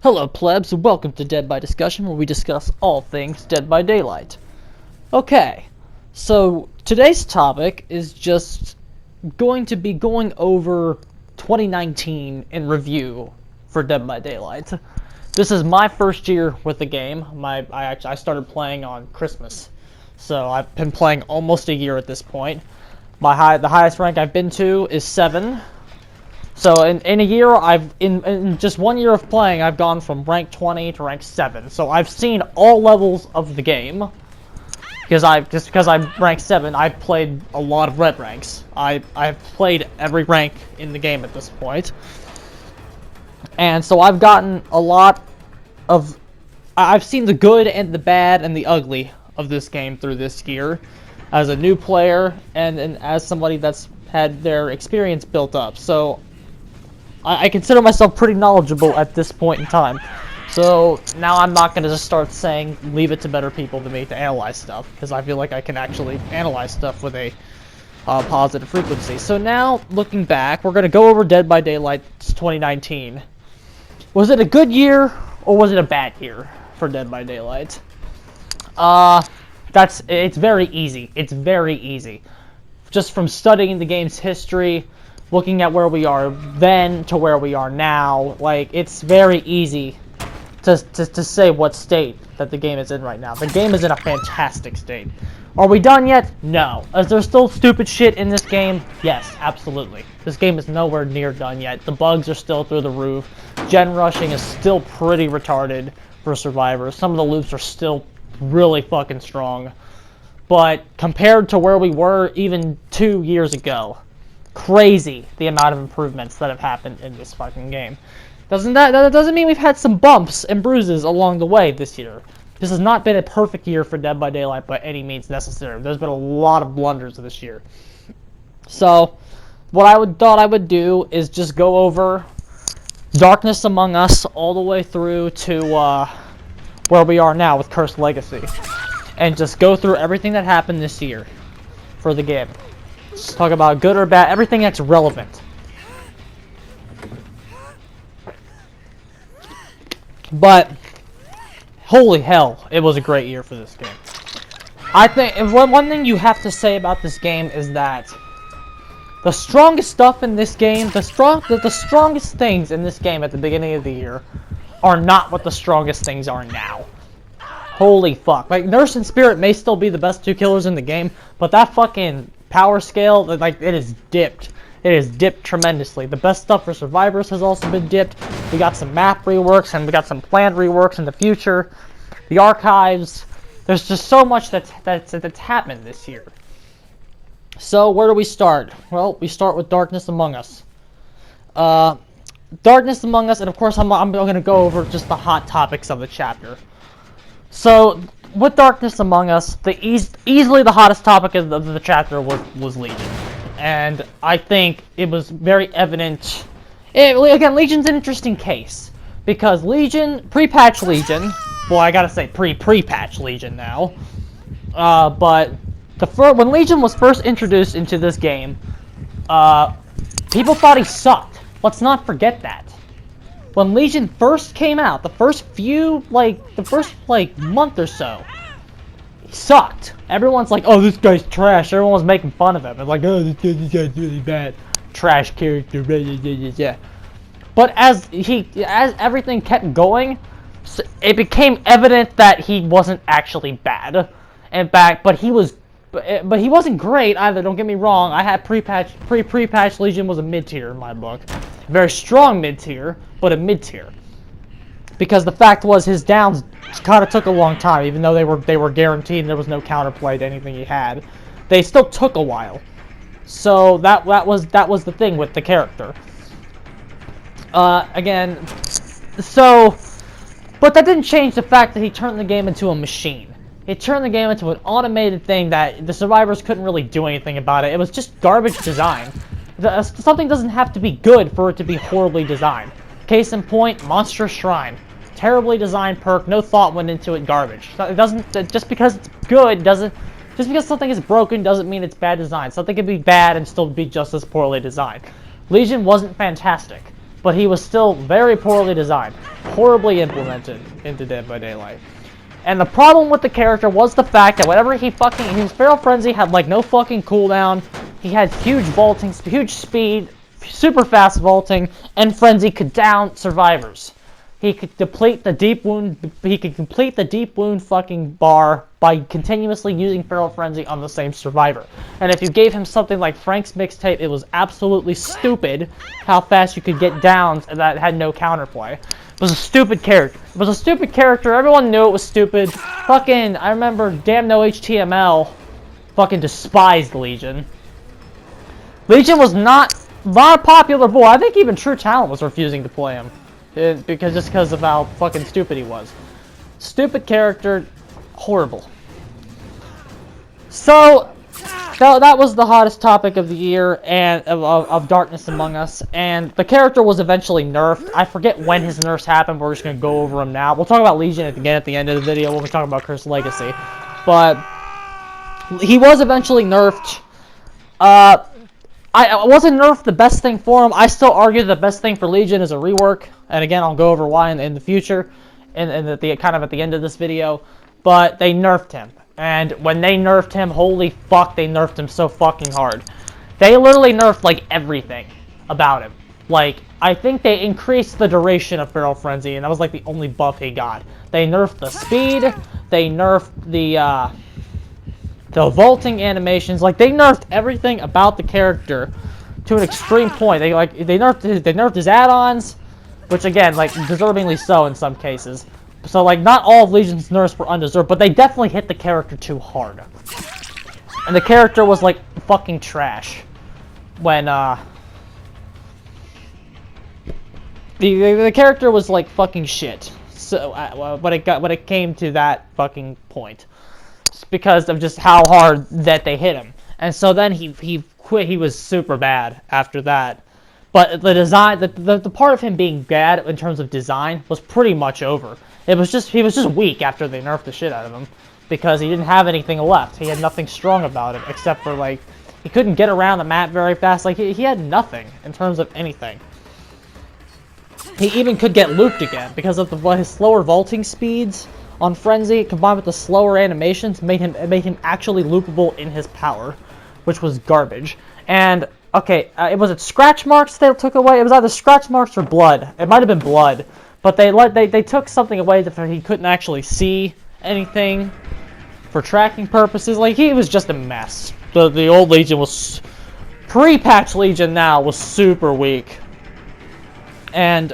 Hello plebs, and welcome to Dead by Discussion, where we discuss all things Dead by Daylight. Okay, so today's topic is just going to be going over 2019 in review for Dead by Daylight. This is my first year with the game. I started playing on Christmas, so I've been playing almost a year at this point. The highest rank I've been to is 7. So in a year, in just 1 year of playing, I've gone from rank 20 to rank 7. So I've seen all levels of the game. Because I'm rank 7, I've played a lot of red ranks. I've played every rank in the game at this point. And so I've gotten a lot of... I've seen the good and the bad and the ugly of this game through this year. As a new player and as somebody that's had their experience built up. So I consider myself pretty knowledgeable at this point in time. So now I'm not going to just start saying leave it to better people than me to analyze stuff, because I feel like I can actually analyze stuff with a positive frequency. So now, looking back, we're going to go over Dead by Daylight 2019. Was it a good year, or was it a bad year for Dead by Daylight? It's very easy. It's very easy. Just from studying the game's history, looking at where we are then to where we are now, like, it's very easy to say what state that the game is in right now. The game is in a fantastic state. Are we done yet? No. Is there still stupid shit in this game? Yes, absolutely. This game is nowhere near done yet. The bugs are still through the roof. Gen rushing is still pretty retarded for survivors. Some of the loops are still really fucking strong. But compared to where we were even 2 years ago, crazy the amount of improvements that have happened in this fucking game. That doesn't mean we've had some bumps and bruises along the way this year. This has not been a perfect year for Dead by Daylight by any means necessary. There's been a lot of blunders this year. So, what thought I would do is just go over Darkness Among Us all the way through to where we are now with Cursed Legacy. And just go through everything that happened this year for the game. Talk about good or bad, everything that's relevant. But, holy hell, it was a great year for this game. I think, one thing you have to say about this game is that the strongest stuff in this game, the strongest things in this game at the beginning of the year are not what the strongest things are now. Holy fuck. Like, Nurse and Spirit may still be the best 2 killers in the game, but that fucking power scale, like, it is dipped. It is dipped tremendously. The best stuff for survivors has also been dipped. We got some map reworks, and we got some planned reworks in the future. The archives. There's just so much that's happened this year. So, where do we start? Well, we start with Darkness Among Us. Darkness Among Us, and of course I'm going to go over just the hot topics of the chapter. So, with Darkness Among Us, easily the hottest topic of the chapter was Legion. And I think it was very evident. Again, Legion's an interesting case. Because Legion, pre-patch Legion, well, I gotta say pre-patch Legion now. But when Legion was first introduced into this game, people thought he sucked. Let's not forget that. When Legion first came out, the first month or so, he sucked. Everyone's like, oh, this guy's trash. Everyone was making fun of him. It's like, oh, this guy's really bad. Trash character. Yeah. But as everything kept going, it became evident that he wasn't actually bad. In fact, but he wasn't great either. Don't get me wrong. I had pre-patch Legion was a mid-tier in my book. Very strong mid-tier, but a mid-tier. Because the fact was his downs kind of took a long time, even though they were guaranteed and there was no counterplay to anything he had. They still took a while. So that was the thing with the character. But that didn't change the fact that he turned the game into a machine. It turned the game into an automated thing that the survivors couldn't really do anything about it. It was just garbage design. Something doesn't have to be good for it to be horribly designed. Case in point, Monster Shrine. Terribly designed perk, no thought went into it, garbage. It doesn't, just because it's good just because something is broken doesn't mean it's bad design. Something can be bad and still be just as poorly designed. Legion wasn't fantastic. but he was still very poorly designed, horribly implemented into Dead by Daylight. And the problem with the character was the fact that whenever his Feral Frenzy had like no fucking cooldown, he had huge vaulting, huge speed, super fast vaulting, and Frenzy could down survivors. He could deplete the deep wound. He could complete the deep wound fucking bar by continuously using Feral Frenzy on the same survivor. And if you gave him something like Frank's Mixtape, it was absolutely stupid how fast you could get downs and that had no counterplay. It was a stupid character. It was a stupid character. Everyone knew it was stupid. Fucking, I remember Damn No HTML fucking despised Legion. Legion was not a popular boy. I think even True Talent was refusing to play him. Because of how fucking stupid he was. Stupid character, horrible. So that was the hottest topic of the year and of Darkness Among Us, and the character was eventually nerfed. I forget when his nerfs happened. We're just gonna go over them now. We'll talk about Legion again at the end of the video when we talk about Cursed Legacy, but he was eventually nerfed. I wasn't nerfed the best thing for him. I still argue the best thing for Legion is a rework, and again, I'll go over why in the future, and at the end of this video. But they nerfed him, and when they nerfed him, holy fuck, they nerfed him so fucking hard. They literally nerfed like everything about him. Like, I think they increased the duration of Feral Frenzy, and that was like the only buff he got. They nerfed the speed. They nerfed the vaulting animations. Like, they nerfed everything about the character to an extreme point. They nerfed his add-ons, which again, like, deservingly so in some cases. So like, not all of Legion's nerfs were undeserved, but they definitely hit the character too hard. And the character was like fucking trash when the character was like fucking shit. So when it came to that fucking point. Because of just how hard that they hit him. And so then he quit. He was super bad after that. But the design, the part of him being bad in terms of design was pretty much over. He was just weak after they nerfed the shit out of him. Because he didn't have anything left. He had nothing strong about him except for like, he couldn't get around the map very fast. Like, he had nothing in terms of anything. He even could get looped again because of his slower vaulting speeds on Frenzy, combined with the slower animations, made him actually loopable in his power, which was garbage. And okay, was it scratch marks they took away? It was either scratch marks or blood. It might have been blood, but they took something away that he couldn't actually see anything for tracking purposes. Like, he was just a mess. The old Legion was pre-patch Legion now was super weak, and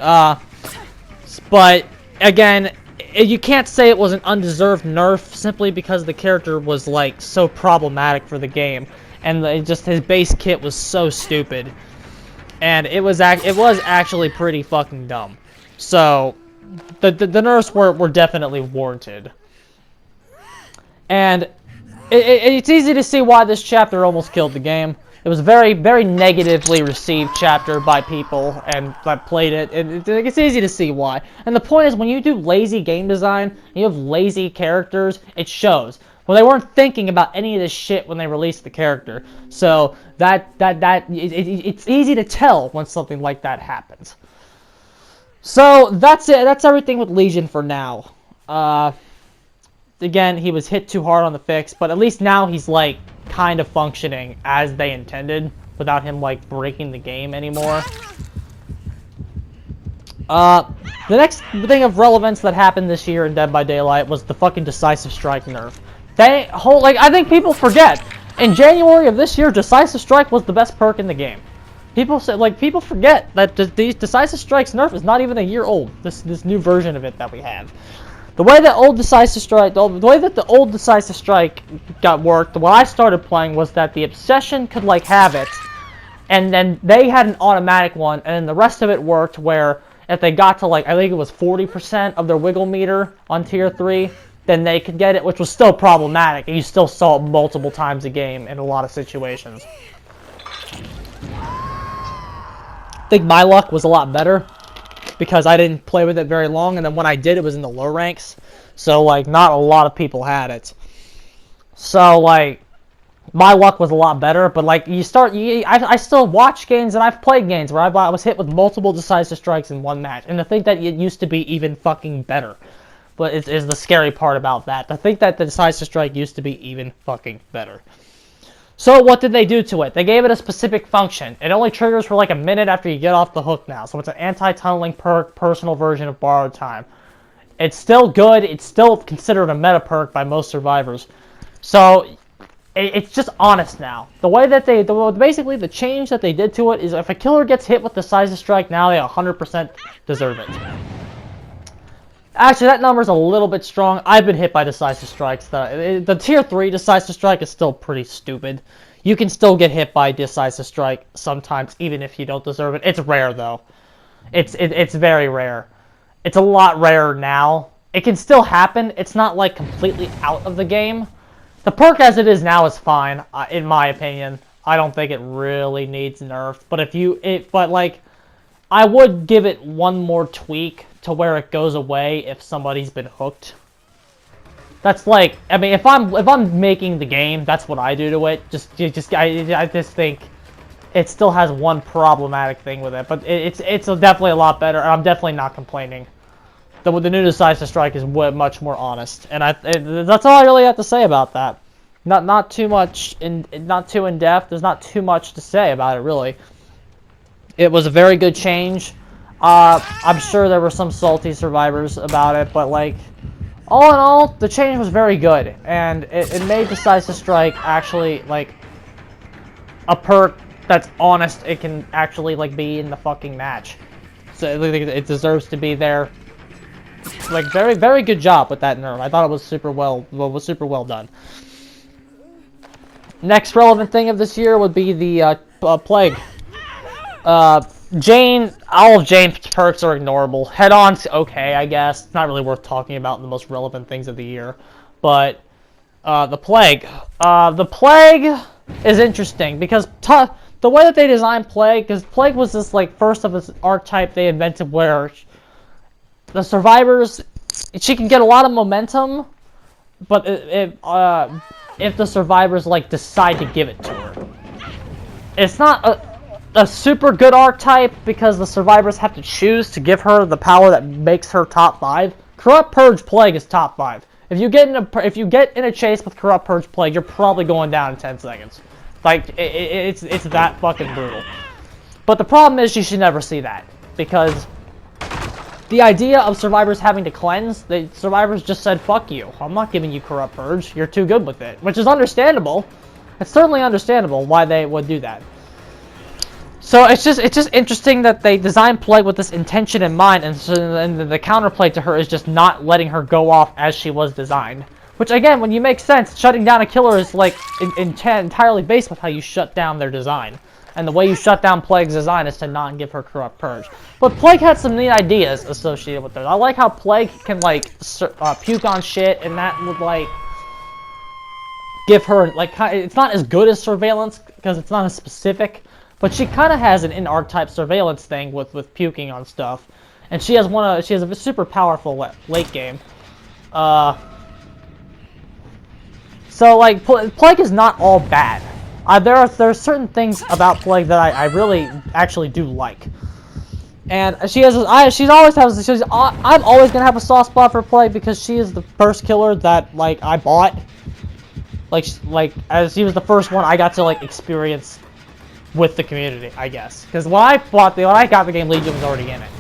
but again, you can't say it was an undeserved nerf simply because the character was like so problematic for the game, and his base kit was so stupid, and it was actually pretty fucking dumb. So the nerfs were definitely warranted, and it's easy to see why this chapter almost killed the game. It was a very, very negatively received chapter by people, and I played it, and it's easy to see why. And the point is, when you do lazy game design, and you have lazy characters, it shows. Well, they weren't thinking about any of this shit when they released the character. So it's easy to tell when something like that happens. So that's it. That's everything with Legion for now. Again, he was hit too hard on the fix, but at least now he's like kind of functioning as they intended without him like breaking the game anymore. The next thing of relevance that happened this year in Dead by Daylight was the fucking Decisive Strike nerf. I think people forget. In January of this year, Decisive Strike was the best perk in the game. People forget that the Decisive Strike's nerf is not even a year old. This new version of it that we have. The way that the old Decisive Strike got worked, when I started playing, was that the Obsession could like have it, and then they had an automatic one, and then the rest of it worked where if they got to like, I think it was 40% of their wiggle meter on tier 3, then they could get it, which was still problematic, and you still saw it multiple times a game in a lot of situations. I think my luck was a lot better, because I didn't play with it very long, and then when I did, it was in the low ranks, so like not a lot of people had it. So like, my luck was a lot better, but like I still watch games and I've played games where I was hit with multiple decisive strikes in one match, and to think that it used to be even fucking better, but it is the scary part about that. To think that the decisive strike used to be even fucking better. So what did they do to it? They gave it a specific function. It only triggers for like a minute after you get off the hook now, so it's an anti-tunneling perk, personal version of borrowed time. It's still good. It's still considered a meta perk by most survivors. So it's just honest now. The way that basically the change that they did to it is if a killer gets hit with the decisive strike, now they 100% deserve it. Actually, that number's a little bit strong. I've been hit by decisive strikes. The tier 3 decisive strike is still pretty stupid. You can still get hit by decisive strike sometimes, even if you don't deserve it. It's rare though. It's very rare. It's a lot rarer now. It can still happen. It's not like completely out of the game. The perk as it is now is fine, in my opinion. I don't think it really needs nerfed. But like, I would give it one more tweak to where it goes away if somebody's been hooked. That's like, I mean, if I'm making the game, that's what I do to it. I just think it still has one problematic thing with it, but it's definitely a lot better. And I'm definitely not complaining. The new decisive strike is much more honest, and that's all I really have to say about that. Not too much not too in depth. There's not too much to say about it really. It was a very good change. I'm sure there were some salty survivors about it, but like all in all, the change was very good, and it made decisive strike actually like a perk that's honest. It can actually like be in the fucking match, so it deserves to be there. Like very good job with that nerf. I thought it was super well done. Next relevant thing of this year would be the plague. Jane, all of Jane's perks are ignorable. Head-on's okay, I guess. It's not really worth talking about in the most relevant things of the year. But the plague. The plague is interesting because the way that they designed plague, because plague was this like first of its archetype they invented where the survivors, she can get a lot of momentum, but if the survivors like decide to give it to her, it's not a super good archetype because the survivors have to choose to give her the power that makes her top 5. Corrupt Purge Plague is top 5. If you get in a chase with Corrupt Purge Plague, you're probably going down in 10 seconds. Like it's that fucking brutal. But the problem is you should never see that because the idea of survivors having to cleanse, the survivors just said, fuck you. I'm not giving you Corrupt Purge. You're too good with it. Which is understandable. It's certainly understandable why they would do that. So it's just interesting that they designed Plague with this intention in mind, and the counterplay to her is just not letting her go off as she was designed. Which again, when you make sense, shutting down a killer is like entirely based with how you shut down their design. And the way you shut down Plague's design is to not give her Corrupt Purge. But Plague had some neat ideas associated with it. I like how Plague can like puke on shit, and that would like give her like it's not as good as Surveillance because it's not as specific, but she kind of has an in-archetype Surveillance thing with puking on stuff, and she has a super powerful late game. So like Plague is not all bad. There are certain things about Plague that I really actually do like, and I'm always gonna have a soft spot for Plague because she is the first killer that like I bought, like as she was the first one I got to like experience with the community, I guess, because when I got the game, Legion was already in it,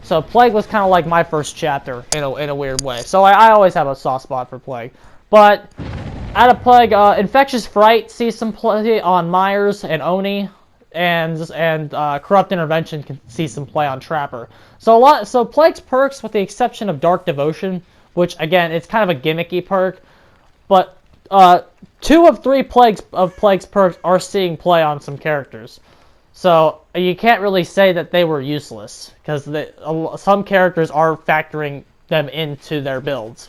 so Plague was kind of like my first chapter in a weird way. So I always have a soft spot for Plague, but. Out of Plague, Infectious Fright sees some play on Myers and Oni, and Corrupt Intervention can see some play on Trapper. So Plague's perks, with the exception of Dark Devotion, which again it's kind of a gimmicky perk, but 2 of 3 Plague's perks are seeing play on some characters. So you can't really say that they were useless because some characters are factoring them into their builds.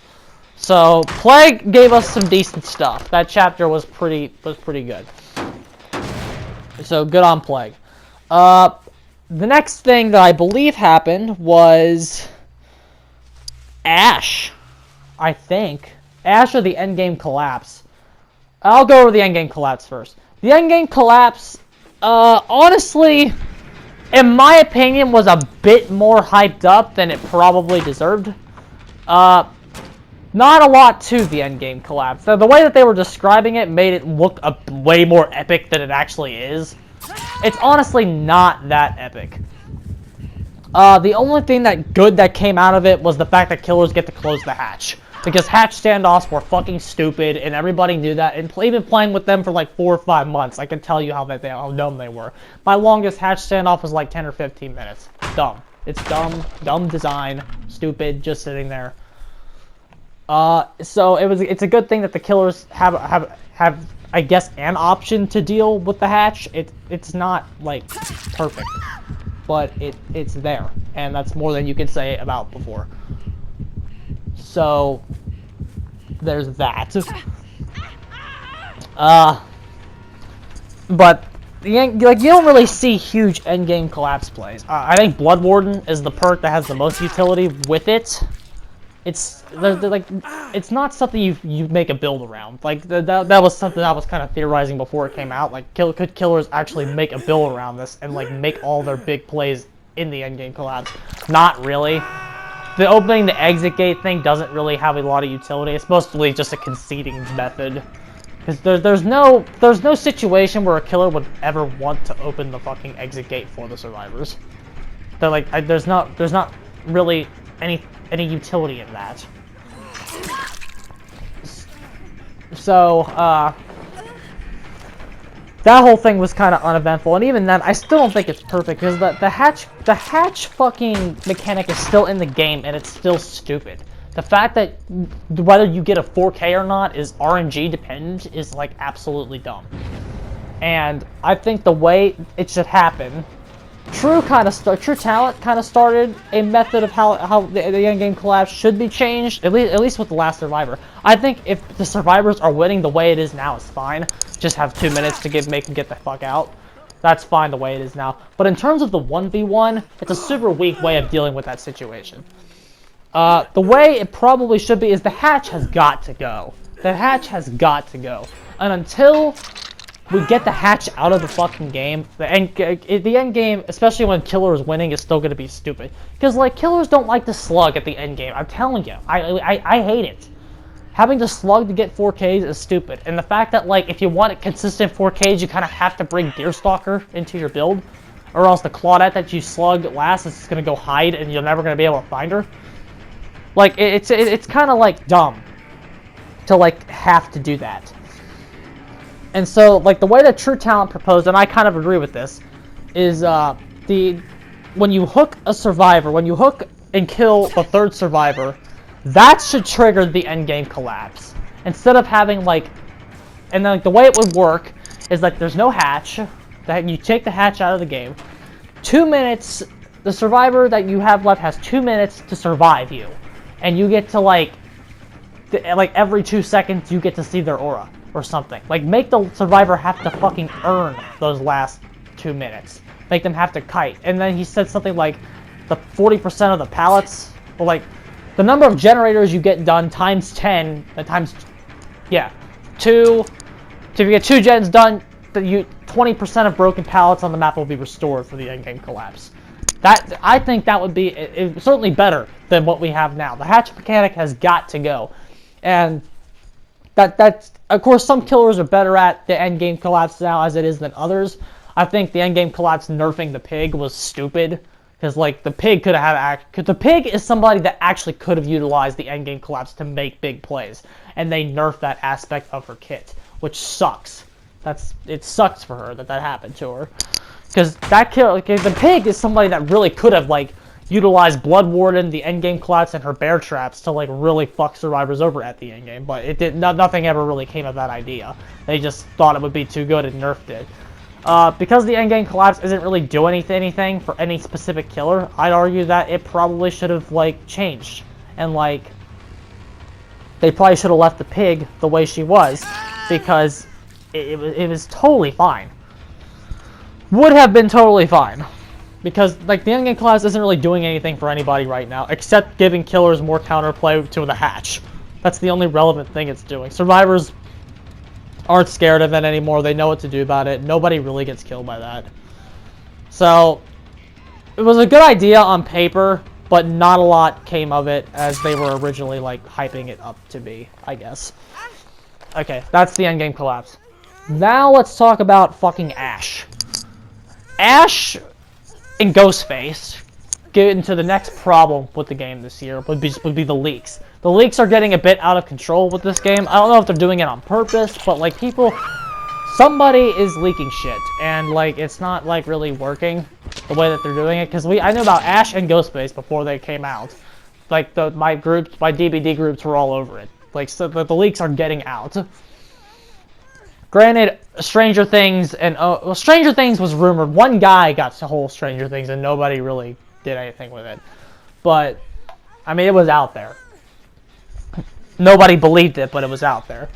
So Plague gave us some decent stuff. That chapter was pretty good. So good on Plague. The next thing that I believe happened was Ash. I think Ash or the Endgame Collapse. I'll go over the endgame collapse first. The endgame collapse, honestly, in my opinion, was a bit more hyped up than it probably deserved. Not a lot to the endgame collapse. The way that they were describing it made it look way more epic than it actually is. It's honestly not that epic. The only thing that came out of it was the fact that killers get to close the hatch. Because hatch standoffs were fucking stupid, and everybody knew that. And even playing with them for like 4 or 5 months, I can tell you how dumb they were. My longest hatch standoff was like 10 or 15 minutes. Dumb. It's dumb. Dumb design. Stupid. Just sitting there. So it's a good thing that the killers have I guess an option to deal with the hatch. It's not like perfect, but it's there, and that's more than you can say about before. So there's that. But you don't really see huge endgame collapse plays. I think Blood Warden is the perk that has the most utility with it. It's it's not something you make a build around. Like that was something I was kind of theorizing before it came out. Like could killers actually make a build around this and like make all their big plays in the endgame collapse? Not really. The opening the exit gate thing doesn't really have a lot of utility. It's mostly just a conceding method. Because there's no situation where a killer would ever want to open the fucking exit gate for the survivors. They're like there's not really any utility in that. So, that whole thing was kind of uneventful, and even then, I still don't think it's perfect, because the hatch fucking mechanic is still in the game, and it's still stupid. The fact that whether you get a 4K or not is RNG dependent is, like, absolutely dumb. And I think the way it should happen, True Talent kind of started a method of how the endgame collapse should be changed, at least with the last survivor. I think if the survivors are winning the way it is now, it's fine. Just have 2 minutes to make them get the fuck out. That's fine the way it is now. But in terms of the 1v1, it's a super weak way of dealing with that situation. The way it probably should be is the hatch has got to go. The hatch has got to go. And until we get the hatch out of the fucking game, the end game, especially when killer is winning, is still going to be stupid. Because, like, killers don't like to slug at the end game. I'm telling you. I hate it. Having to slug to get 4Ks is stupid. And the fact that, like, if you want consistent 4Ks, you kind of have to bring Deerstalker into your build. Or else the Claudette that you slug last is going to go hide and you're never going to be able to find her. Like, it's kind of, like, dumb to, like, have to do that. And so, like, the way that True Talent proposed, and I kind of agree with this, is when you hook a survivor, when you hook and kill the third survivor, that should trigger the endgame collapse. Instead of having, like, and then, like, the way it would work is, like, there's no hatch, that you take the hatch out of the game, 2 minutes, the survivor that you have left has 2 minutes to survive you, and you get to, like every 2 seconds you get to see their aura. Or something. Like, make the survivor have to fucking earn those last 2 minutes. Make them have to kite. And then he said something like, the 40% of the pallets, or like, the number of generators you get done times 10, times, yeah, 2, so if you get 2 gens done, 20% of broken pallets on the map will be restored for the endgame collapse. I think that would be certainly better than what we have now. The hatch mechanic has got to go. And that's, of course, some killers are better at the endgame collapse now as it is than others. I think the endgame collapse nerfing the pig was stupid. Because, like, the pig could have because the pig is somebody that actually could have utilized the endgame collapse to make big plays. And they nerfed that aspect of her kit, which sucks. It sucks for her that happened to her. Because the pig is somebody that really could have, like, utilized Blood Warden, the endgame collapse, and her bear traps to, like, really fuck survivors over at the endgame. But it did nothing ever really came of that idea. They just thought it would be too good and nerfed it. Because the endgame collapse isn't really doing anything for any specific killer, I'd argue that it probably should have, like, changed. And, like, they probably should have left the pig the way she was, because it was totally fine. Would have been totally fine. Because, like, the endgame collapse isn't really doing anything for anybody right now, except giving killers more counterplay to the hatch. That's the only relevant thing it's doing. Survivors aren't scared of it anymore. They know what to do about it. Nobody really gets killed by that. So it was a good idea on paper, but not a lot came of it as they were originally like hyping it up to be, I guess. Okay, that's the endgame collapse. Now let's talk about fucking Ash. Ash and Ghostface get into the next problem with the game this year would be the leaks. The leaks are getting a bit out of control with this game. I don't know if they're doing it on purpose, but like somebody is leaking shit, and like it's not like really working the way that they're doing it. Because I knew about Ash and Ghostface before they came out. Like my DBD groups were all over it. Like so the leaks are getting out. Granted, Stranger Things and well, Stranger Things was rumored. One guy got the whole Stranger Things, and nobody really did anything with it. But I mean, it was out there. Nobody believed it, but it was out there.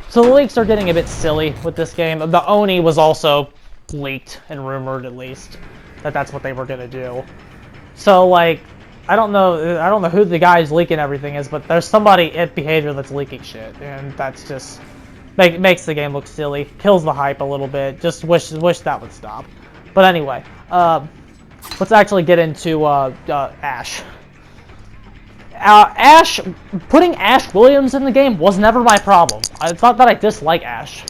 So the leaks are getting a bit silly with this game. The Oni was also leaked and rumored, at least, that that's what they were gonna do. So like, I don't know who the guy who's leaking everything is, but there's somebody at Behavior that's leaking shit, and that's just makes the game look silly, kills the hype a little bit. Just wish that would stop. But anyway, let's actually get into Ash. Putting Ash Williams in the game was never my problem. I thought that I dislike Ash.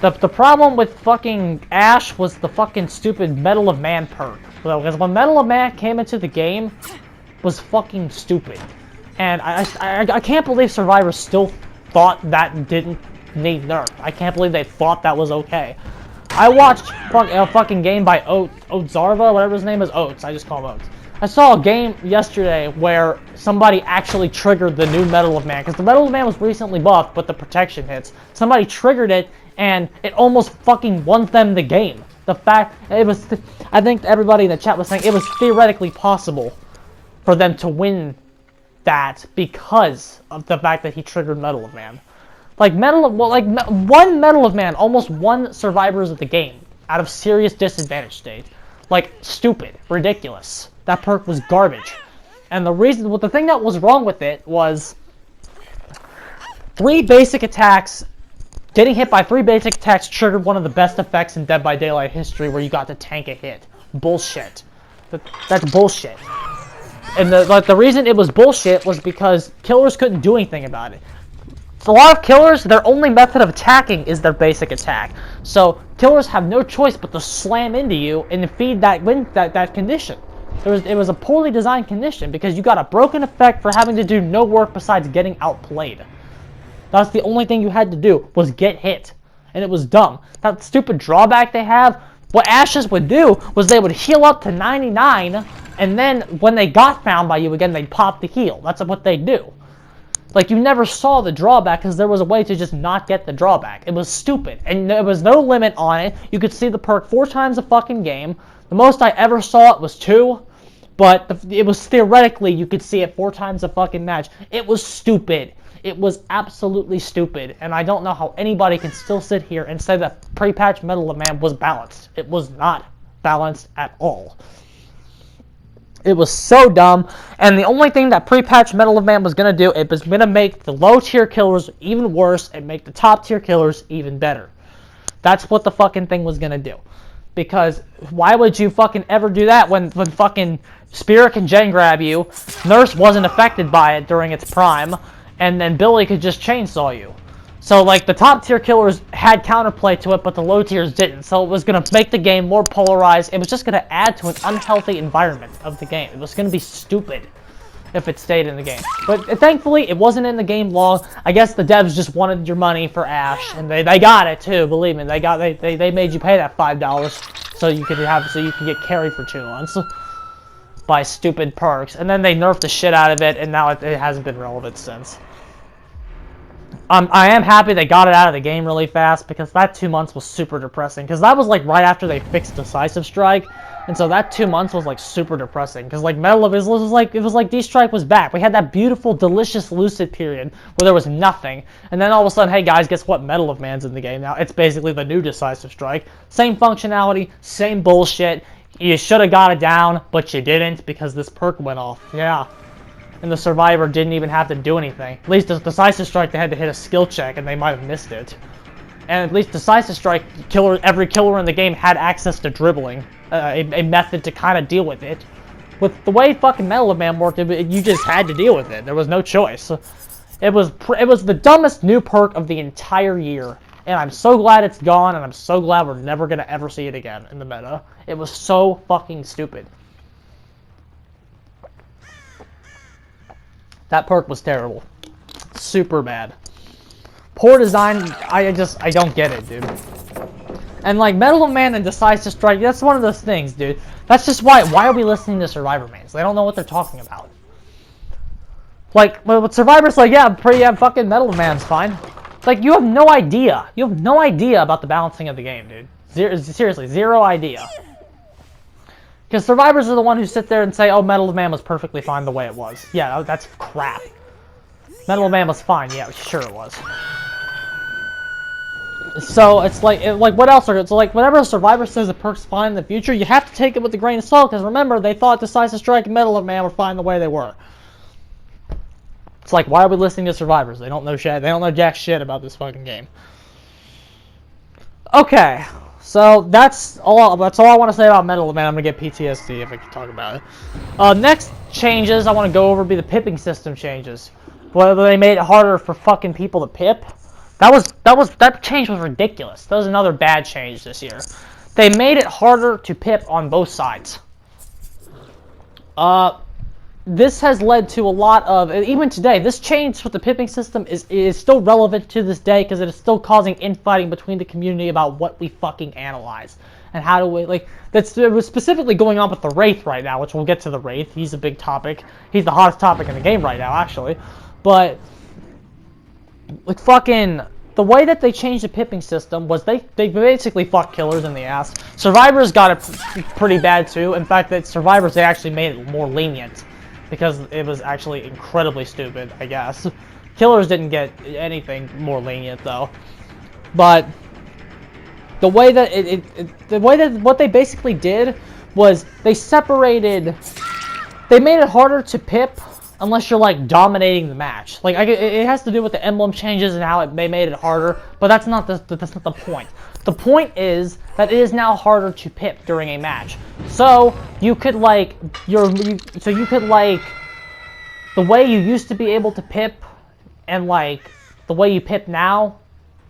The problem with fucking Ash was the fucking stupid Medal of Man perk. Because when Medal of Man came into the game, was fucking stupid. And I can't believe survivors still thought that didn't need nerf. I can't believe they thought that was okay. I watched a fucking game by Oatzarva, whatever his name is, Oates. I just call him Oates. I saw a game yesterday where somebody actually triggered the new Medal of Man, because the Medal of Man was recently buffed, but the protection hits. Somebody triggered it, and it almost fucking won them the game. The fact, it was, I think everybody in the chat was saying it was theoretically possible for them to win that because of the fact that he triggered Medal of Man. Like one Medal of Man almost won survivors of the game out of serious disadvantage state. Like, stupid, ridiculous. That perk was garbage. And the thing that was wrong with it was 3 basic attacks, getting hit by 3 basic attacks triggered one of the best effects in Dead by Daylight history where you got to tank a hit. Bullshit. That's bullshit. And the reason it was bullshit was because killers couldn't do anything about it. A lot of killers, their only method of attacking is their basic attack. So killers have no choice but to slam into you and feed that condition. It was a poorly designed condition because you got a broken effect for having to do no work besides getting outplayed. That's the only thing you had to do was get hit, and it was dumb. That stupid drawback they have. What Ashes would do was they would heal up to 99, and then when they got found by you again, they'd pop the heal. That's what they do. Like, you never saw the drawback because there was a way to just not get the drawback. It was stupid, and there was no limit on it. You could see the perk 4 times a fucking game. The most I ever saw it was 2, but it was theoretically you could see it 4 times a fucking match. It was stupid. It was absolutely stupid, and I don't know how anybody can still sit here and say that pre-patch Medal of Man was balanced. It was not balanced at all. It was so dumb, and the only thing that pre-patch Medal of Man was going to do, it was going to make the low-tier killers even worse and make the top-tier killers even better. That's what the fucking thing was going to do. Because why would you fucking ever do that when fucking Spirit can gen grab you, Nurse wasn't affected by it during its prime, and then Billy could just chainsaw you. So, like, the top-tier killers had counterplay to it, but the low tiers didn't. So it was going to make the game more polarized. It was just going to add to an unhealthy environment of the game. It was going to be stupid if it stayed in the game. But thankfully, it wasn't in the game long. I guess the devs just wanted your money for Ash, and they got it too. Believe me, they made you pay that $5 so you could get carried for 2 months by stupid perks. And then they nerfed the shit out of it, and now it hasn't been relevant since. I am happy they got it out of the game really fast because that 2 months was super depressing. Because that was like right after they fixed Decisive Strike, and so that 2 months was like super depressing. Because like Medal of Islam was like D-Strike was back. We had that beautiful, delicious Lucid period where there was nothing, and then all of a sudden, hey guys, guess what? Medal of Man's in the game now. It's basically the new Decisive Strike. Same functionality, same bullshit. You should have got it down, but you didn't because this perk went off. Yeah. And the survivor didn't even have to do anything. At least the Decisive Strike, they had to hit a skill check, and they might have missed it. And at least Decisive Strike, every killer in the game had access to dribbling, a method to kind of deal with it. With the way fucking Metal Man worked, you just had to deal with it. There was no choice. It was the dumbest new perk of the entire year, and I'm so glad it's gone, and I'm so glad we're never gonna ever see it again in the meta. It was so fucking stupid. That perk was terrible. Super bad. Poor design, I don't get it, dude. And like Metal Man and Decisive Strike, that's one of those things, dude. That's just why are we listening to Survivor Mains? They don't know what they're talking about. Like, with Survivor's like, yeah, fucking Metal Man's fine. Like, you have no idea. You have no idea about the balancing of the game, dude. Seriously, zero idea. Because Survivors are the one who sit there and say, oh, Metal Man was perfectly fine the way it was. Yeah, that's crap. Metal Man was fine. Yeah, sure it was. So it's like what else are it's like whenever a Survivor says a perk's fine in the future, you have to take it with a grain of salt, because remember, they thought Decisive Strike and Metal Man were fine the way they were. It's like, why are we listening to Survivors? They don't know shit. They don't know jack shit about this fucking game. Okay, so that's all I want to say about Metal Man. I'm gonna get PTSD if I can talk about it. Next changes I want to go over be the pipping system changes. Whether they made it harder for fucking people to pip. That change was ridiculous. That was another bad change this year. They made it harder to pip on both sides. This has led to a lot of, even today, this change with the pipping system is still relevant to this day, because it is still causing infighting between the community about what we fucking analyze. And how do we, like, it was specifically going on with the Wraith right now, which we'll get to the Wraith. He's a big topic. He's the hottest topic in the game right now, actually. But like fucking the way that they changed the pipping system was they basically fucked killers in the ass. Survivors got it pretty bad too. In fact, that Survivors, they actually made it more lenient because it was actually incredibly stupid, I guess. Killers didn't get anything more lenient though. But the way that what they basically did was they made it harder to pip unless you're like dominating the match. Like it has to do with the emblem changes and how they made it harder, but that's not the point. The point is that it is now harder to pip during a match. So you could like the way you used to be able to pip and like the way you pip now,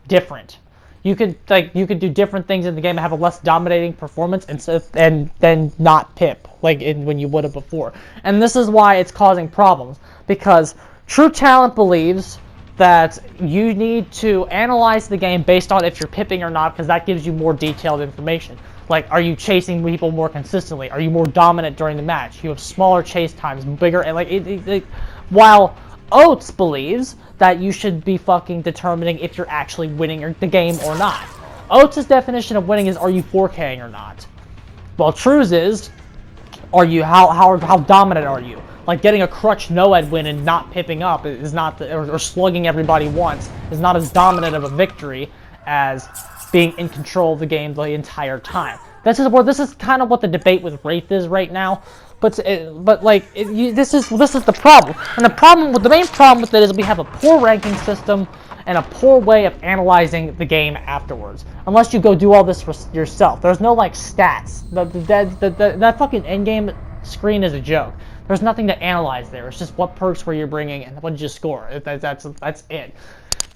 different. You could do different things in the game and have a less dominating performance and then not pip when you would have before. And this is why it's causing problems, because True Talent believes that you need to analyze the game based on if you're pipping or not, because that gives you more detailed information. Like, are you chasing people more consistently? Are you more dominant during the match? You have smaller chase times, bigger, and while Oates believes that you should be fucking determining if you're actually winning the game or not. Oates' definition of winning is, are you 4K'ing or not? Well, True's is, how dominant are you? Like getting a crutch no-ed win and not pipping up is not, or slugging everybody once is not as dominant of a victory as being in control of the game the entire time. This is kind of what the debate with Wraith is right now. This is the problem, and the main problem with it is we have a poor ranking system and a poor way of analyzing the game afterwards. Unless you go do all this yourself, there's no like stats. That fucking endgame screen is a joke. There's nothing to analyze there. It's just what perks were you bringing and what did you score. That's it.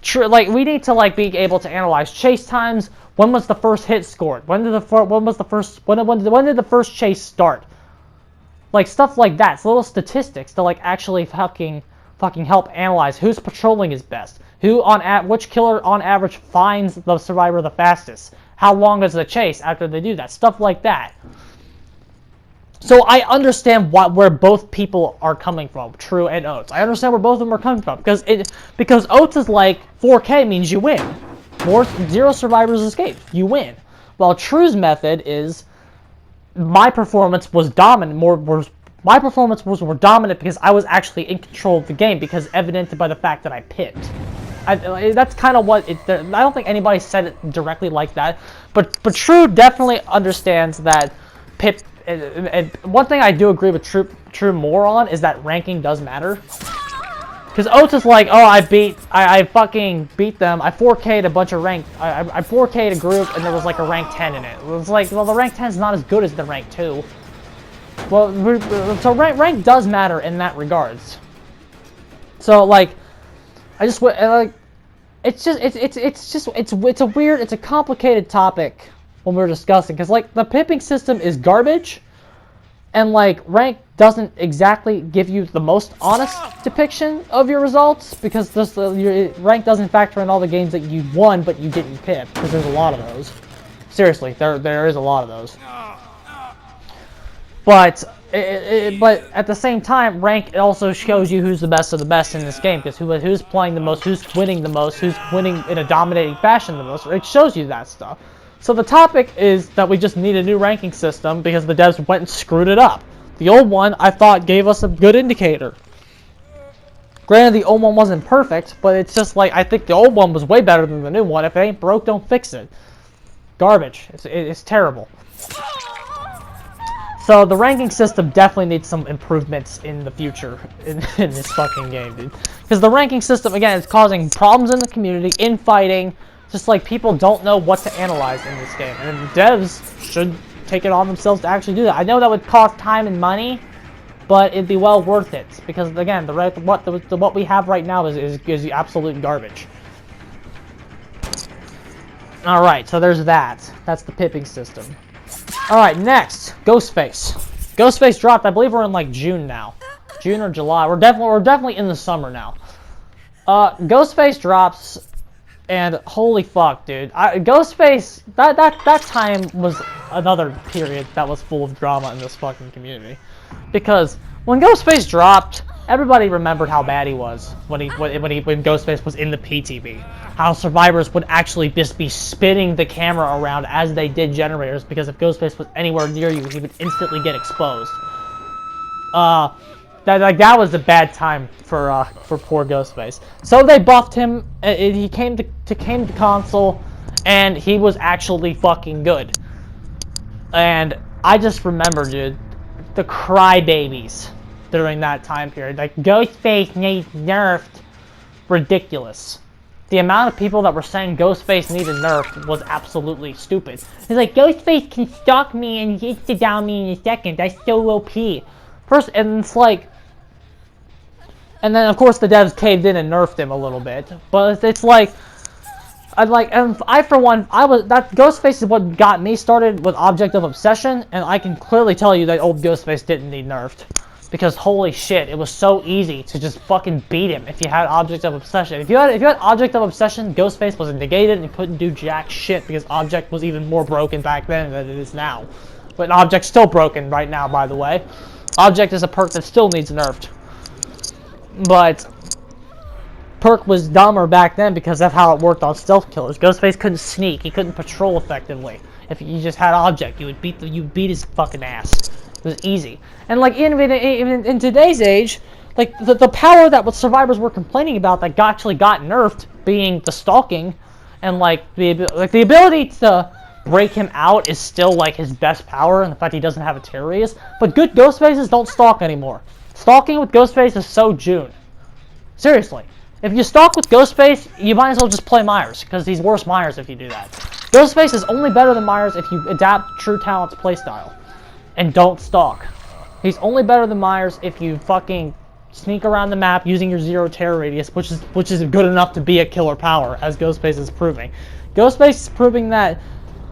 True, like we need to like be able to analyze chase times. When was the first hit scored? When did the first chase start? Like stuff like that. It's little statistics to like actually fucking help analyze who's patrolling is best. Which killer on average finds the survivor the fastest. How long is the chase after they do that? Stuff like that. So I understand where both people are coming from, True and Oates. I understand where both of them are coming from because Oates is like 4K means you win. Zero survivors escape. You win. While True's method is my performance was dominant. My performance was more dominant because I was actually in control of the game, because evidenced by the fact that I pipped. That's kind of what I don't think anybody said it directly like that, but True definitely understands that pip. And one thing I do agree with True more on is that ranking does matter. Because Oates is like, oh, I fucking beat them. I 4K'd a bunch of rank. I 4K'd a group, and there was like a rank 10 in it. It was like, well, the rank 10 is not as good as the rank 2. Well, so rank does matter in that regards. So like, I just like, it's a weird, it's a complicated topic when we're discussing, because like the pipping system is garbage, and like rank doesn't exactly give you the most honest depiction of your results, because your rank doesn't factor in all the games that you won but you didn't pip, because there's a lot of those. Seriously, there is a lot of those. But but at the same time, rank also shows you who's the best of the best in this game, because who's playing the most, who's winning the most, who's winning in a dominating fashion the most. It shows you that stuff. So the topic is that we just need a new ranking system because the devs went and screwed it up. The old one, I thought, gave us a good indicator. Granted, the old one wasn't perfect, but it's just like, I think the old one was way better than the new one. If it ain't broke, don't fix it. Garbage. It's terrible. So the ranking system definitely needs some improvements in the future in this fucking game, dude. Because the ranking system, again, is causing problems in the community, infighting. Just like people don't know what to analyze in this game, and devs should take it on themselves to actually do that. I know that would cost time and money, but it'd be well worth it, because again, what we have right now is absolute garbage. All right, so there's that. That's the pipping system. All right, next, Ghostface. Ghostface dropped. I believe we're in like June now, June or July. We're definitely in the summer now. Ghostface drops. And holy fuck, dude! Ghostface, that time was another period that was full of drama in this fucking community, because when Ghostface dropped, everybody remembered how bad he was when Ghostface was in the PTB. How survivors would actually just be spinning the camera around as they did generators, because if Ghostface was anywhere near you, he would instantly get exposed. That was a bad time for poor Ghostface. So they buffed him. He came to console, and he was actually fucking good. And I just remember, dude, the crybabies during that time period. Like, Ghostface needs nerfed. Ridiculous. The amount of people that were saying Ghostface needed nerfed was absolutely stupid. It's like, Ghostface can stalk me and insta-down me in a second. That's so OP. First, and it's like, and then of course the devs caved in and nerfed him a little bit. But it's like, I for one, that Ghostface is what got me started with Object of Obsession, and I can clearly tell you that old Ghostface didn't need nerfed. Because holy shit, it was so easy to just fucking beat him if you had Object of Obsession. If you had Object of Obsession, Ghostface was negated and couldn't do jack shit, because Object was even more broken back then than it is now. But Object's still broken right now, by the way. Object is a perk that still needs nerfed. But perk was dumber back then because of how it worked on stealth killers. Ghostface couldn't sneak, he couldn't patrol effectively. If you just had Object, you would beat his fucking ass. It was easy. And like even in today's age, like the power that what survivors were complaining about that actually got nerfed, being the stalking, and like the ability to break him out is still like his best power, and the fact he doesn't have a terror radius. But good Ghostfaces don't stalk anymore. Stalking with Ghostface is so June. Seriously. If you stalk with Ghostface, you might as well just play Myers, because he's worse Myers if you do that. Ghostface is only better than Myers if you adapt True Talent's playstyle and don't stalk. He's only better than Myers if you fucking sneak around the map using your 0 terror radius, which is good enough to be a killer power, as Ghostface is proving. Ghostface is proving that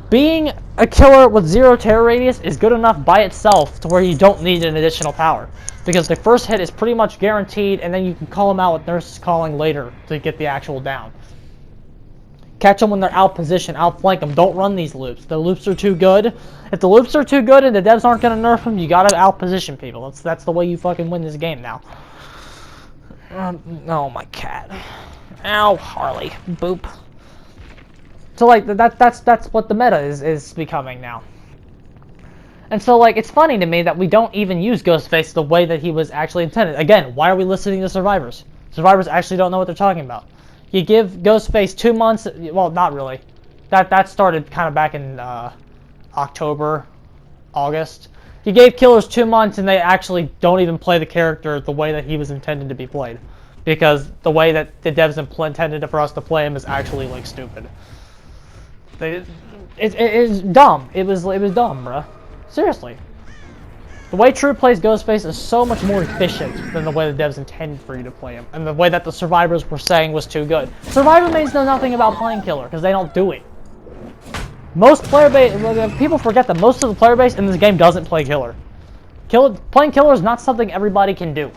being a killer with 0 terror radius is good enough by itself to where you don't need an additional power. Because the first hit is pretty much guaranteed, and then you can call them out with Nurse's Calling later to get the actual down. Catch them when they're out position, outflank them. Don't run these loops. The loops are too good. If the loops are too good and the devs aren't going to nerf them, you got to outposition people. That's the way you fucking win this game now. Oh, my cat. Ow, Harley. Boop. So, like, that's what the meta is becoming now. And so, like, it's funny to me that we don't even use Ghostface the way that he was actually intended. Again, why are we listening to survivors? Survivors actually don't know what they're talking about. You give Ghostface 2 months, well, not really. That started kind of back in October, August. You gave killers 2 months and they actually don't even play the character the way that he was intended to be played. because the way that the devs intended for us to play him is actually like stupid. It's dumb. It was dumb, bruh. Seriously. The way True plays Ghostface is so much more efficient than the way the devs intended for you to play him, and the way that the survivors were saying was too good. Survivor mains know nothing about playing Killer, because they don't do it. Most player base, people forget that most of the player base in this game doesn't play Killer. Playing Killer is not something everybody can do.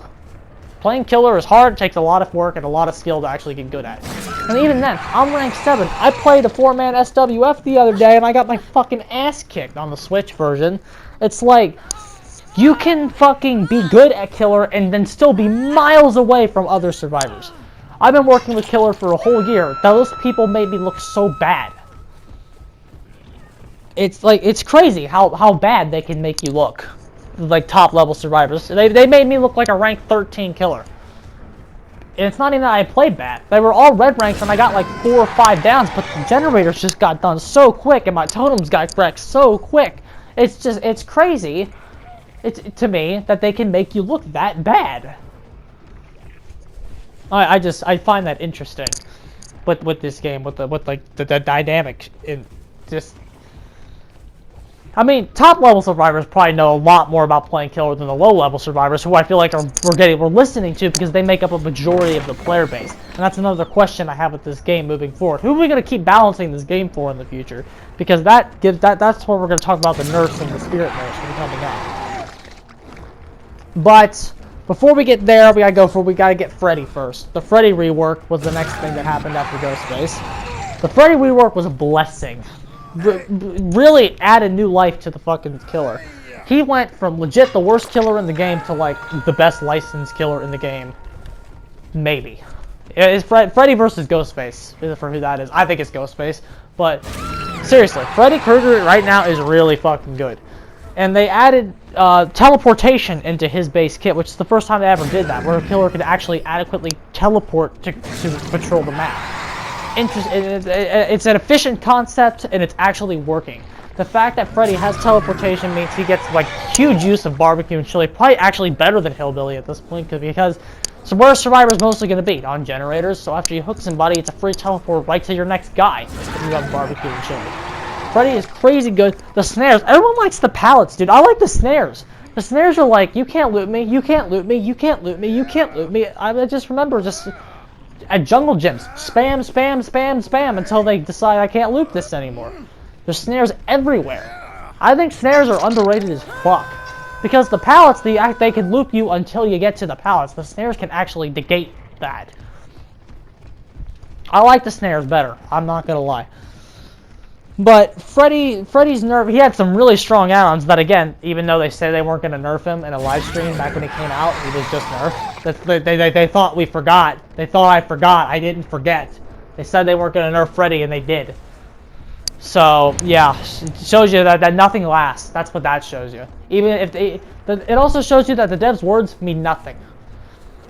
Playing Killer is hard, takes a lot of work and a lot of skill to actually get good at. And even then, I'm rank 7. I played a 4-man SWF the other day and I got my fucking ass kicked on the Switch version. It's like, you can fucking be good at Killer and then still be miles away from other survivors. I've been working with Killer for a whole year. Those people made me look so bad. It's like, it's crazy how bad they can make you look. Like top level survivors. They made me look like a rank 13 Killer. And it's not even that I played bad. They were all red ranks and I got like 4 or 5 downs, but the generators just got done so quick and my totems got wrecked so quick. It's crazy. To me that they can make you look that bad. I find that interesting. With this game, with the dynamic in just. I mean, top-level survivors probably know a lot more about playing Killer than the low-level survivors, who I feel like we're listening to because they make up a majority of the player base. And that's another question I have with this game moving forward. Who are we going to keep balancing this game for in the future? Because that's where we're going to talk about the nurse and the spirit nurse coming up. But before we get there, we gotta get Freddy first. The Freddy rework was the next thing that happened after Ghostface. The Freddy rework was a blessing. Really added new life to the fucking Killer. He went from legit the worst Killer in the game to like the best licensed Killer in the game. Maybe. It's Freddy versus Ghostface for who that is. I think it's Ghostface. But seriously, Freddy Krueger right now is really fucking good. And they added teleportation into his base kit, which is the first time they ever did that, where a Killer could actually adequately teleport to patrol the map. It's an efficient concept and it's actually working. The fact that Freddy has teleportation means he gets like huge use of barbecue and chili, probably actually better than Hillbilly at this point, because so where are survivors mostly going to be? On generators, so after you hook somebody, it's a free teleport right to your next guy if you have barbecue and chili. Freddy is crazy good. The snares, everyone likes the pallets, dude. I like the snares. The snares are like, you can't loot me, you can't loot me, you can't loot me, you can't loot me. I just remember just at jungle gyms, spam, spam, spam, spam until they decide I can't loot this anymore. There's snares everywhere. I think snares are underrated as fuck. Because the pallets, they can loop you until you get to the pallets. The snares can actually negate that. I like the snares better, I'm not gonna lie. But Freddy's nerf, he had some really strong add-ons that, again, even though they say they weren't going to nerf him in a live stream back when he came out, he was just nerfed. They thought we forgot. They thought I forgot. I didn't forget. They said they weren't going to nerf Freddy, and they did. So, yeah, it shows you that nothing lasts. That's what that shows you. Even if it also shows you that the devs' words mean nothing.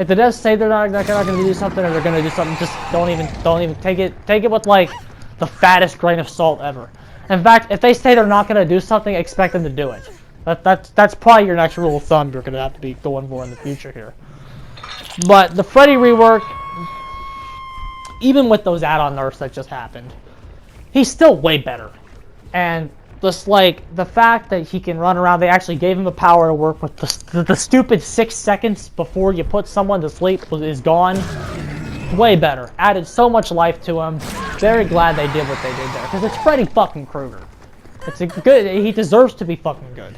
If the devs say they're not going to do something or they're going to do something, just don't even take it with, like, the fattest grain of salt ever. In fact, if they say they're not going to do something, expect them to do it. That's probably your next rule of thumb you're going to have to be going for in the future here. But the Freddy rework, even with those add-on nerfs that just happened, he's still way better. And just like the fact that he can run around, they actually gave him the power to work with the stupid 6 seconds before you put someone to sleep is gone. Way better. Added so much life to him. Very glad they did what they did there, because it's Freddy fucking Krueger. It's a good. He deserves to be fucking good.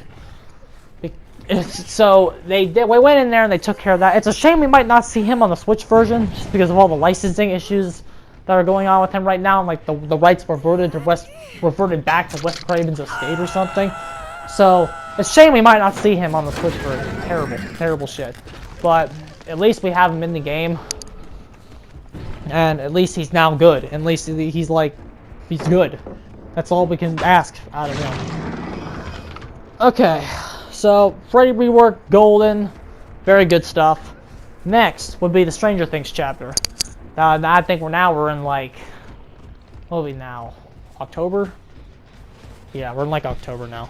So we went in there and they took care of that. It's a shame we might not see him on the Switch version, just because of all the licensing issues that are going on with him right now. Like the rights reverted back to Wes Craven's estate or something. So it's a shame we might not see him on the Switch version. Terrible shit. But at least we have him in the game. And at least he's now good. At least he's good. That's all we can ask out of him. Okay, so Freddy rework, golden, very good stuff. Next would be the Stranger Things chapter. I think we're in like, what are we now? October? Yeah, we're in like October now.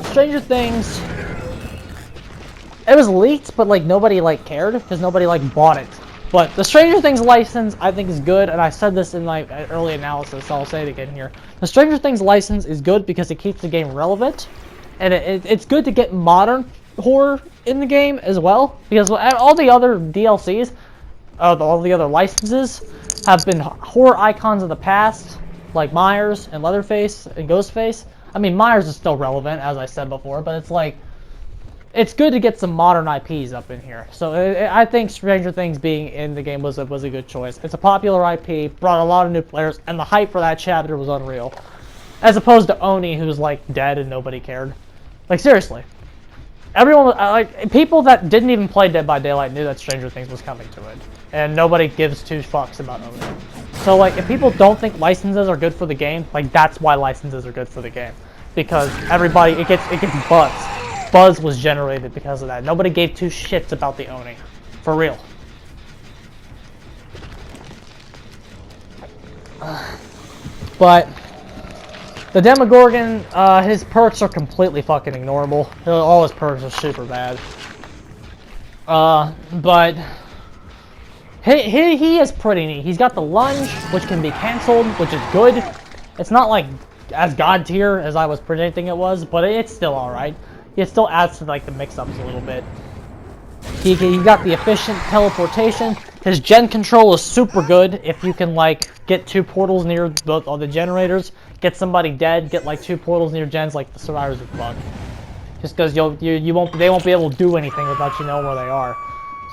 Stranger Things. it was leaked, but like nobody like cared because nobody like bought it. But the Stranger Things license I think is good, and I said this in my early analysis, so I'll say it again here. The Stranger Things license is good because it keeps the game relevant, and it's good to get modern horror in the game as well, because all the other DLCs, all the other licenses, have been horror icons of the past, like Myers and Leatherface and Ghostface. I mean, Myers is still relevant, as I said before, but it's like, it's good to get some modern IPs up in here. So I think Stranger Things being in the game was a good choice. It's a popular IP, brought a lot of new players, and the hype for that chapter was unreal. As opposed to Oni, who's like dead and nobody cared. Like, seriously. Everyone, like, people that didn't even play Dead by Daylight knew that Stranger Things was coming to it. And nobody gives two fucks about Oni. So, like, if people don't think licenses are good for the game, like, that's why licenses are good for the game. Because everybody, it gets buzz. Buzz was generated because of that. Nobody gave two shits about the Oni. For real. But the Demogorgon, his perks are completely fucking ignorable. All his perks are super bad. But he is pretty neat. He's got the lunge, which can be cancelled, which is good. It's not like as god tier as I was predicting it was, but it's still alright. It still adds to like the mix-ups a little bit. He got the efficient teleportation. His gen control is super good if you can like get two portals near both all the generators, get somebody dead, get like two portals near gens, like the survivors would bug. Just because they won't be able to do anything without you knowing where they are.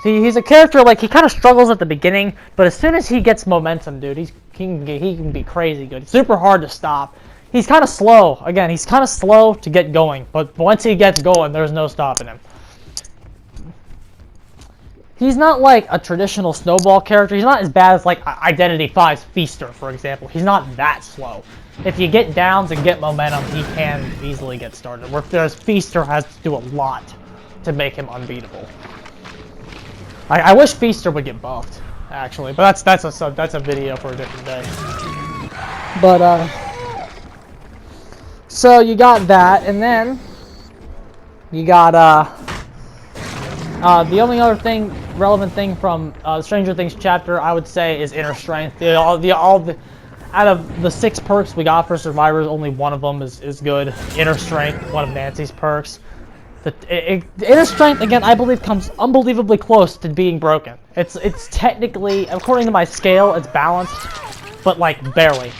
See, he's a character like he kind of struggles at the beginning, but as soon as he gets momentum, dude, he can be crazy good. It's super hard to stop. He's kind of slow. Again, he's kind of slow to get going, but once he gets going, there's no stopping him. He's not like a traditional snowball character. He's not as bad as like Identity 5's Feaster, for example. He's not that slow. If you get downs and get momentum, he can easily get started. Whereas Feaster has to do a lot to make him unbeatable. I wish Feaster would get buffed, actually, but that's a video for a different day. But so you got that, and then you got the only other relevant thing from Stranger Things chapter I would say is inner strength. Out of the 6 perks we got for survivors, only one of them is good. Inner strength, one of Nancy's perks. The inner strength, again, I believe comes unbelievably close to being broken. It's technically, according to my scale, it's balanced, but like barely.